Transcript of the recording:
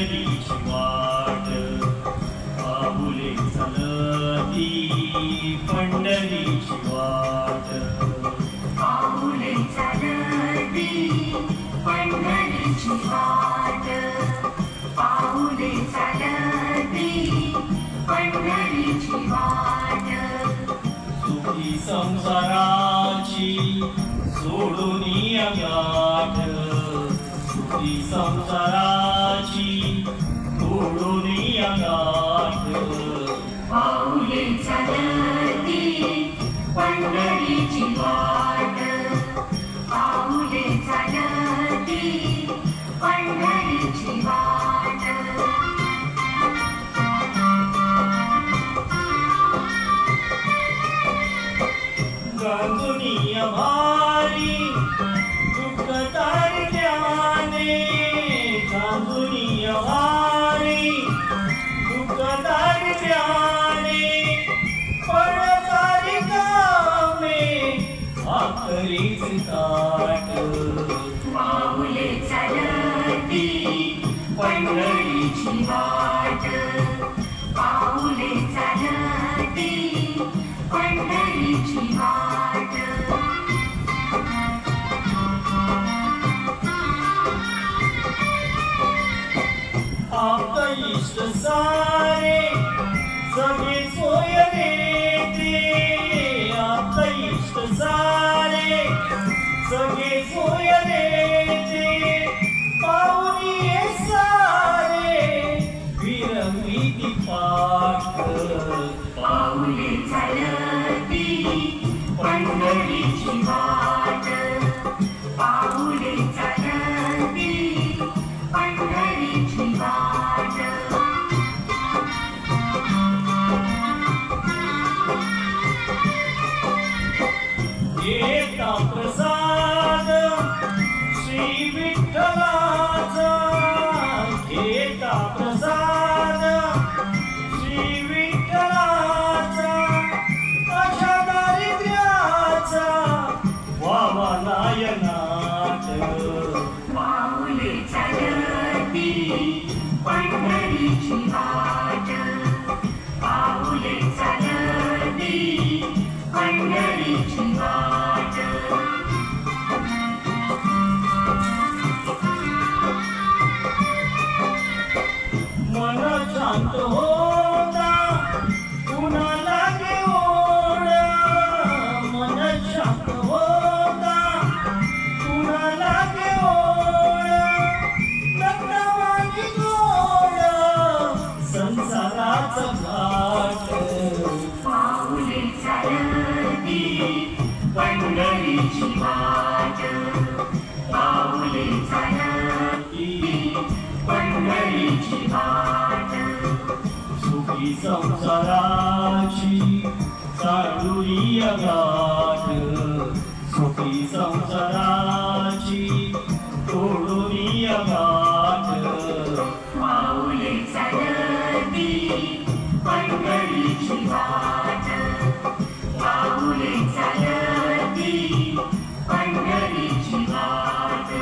पंढरीची वाट पाऊले चालती पंढरीची वाट पाऊले चालती पंढरीची वाट पाऊले चालती पंढरीची वाट सुखी संसाराची सोडून गाठ सुखी संसाराची सोडून गाठ पाऊले चालती पंढरीची वाट पाऊले चालती पंढरीची वाट गांधुनिय भारी दुःख तारल्याने गांधुनिय भारी दुःख तारल्याने पडतारी कामे आखरीच ताट पाऊले चालती पंढरीची वाट पाऊले चालती पंढरीची वाट आपत इष्ट सारे सगळे सोयरे ते आपत इष्ट सारे सगळे सोयरे ते पाहुणे सारे विरंगीती पाठ पाऊले चालती पंढरीची वाट पाऊले चालती पंढरीची वाट येता प्रसाद श्री विठ्ठलाचा घेता प्रसाद श्री विठ्ठलाचा अशा दारिद्र्याचा वावा नायनाथ पाऊले चालती पंढरीची वाट पाऊले चालती पंढरीची वाट मन शांत होता पुन्हा लागे ओढ मन शांत होता पुन्हा लागे ओढ नग्नवाणी गोड संसाराचा घाट पाऊले चालती पंढरीची वाट पाऊले चालती पंढरीची वाट सुखी संसाराची चालुरी गाठ सुखी संसाराची तोडुरी गाठ पाऊले चालती पंढरीची वाट पाऊले चालती पंढरीची वाट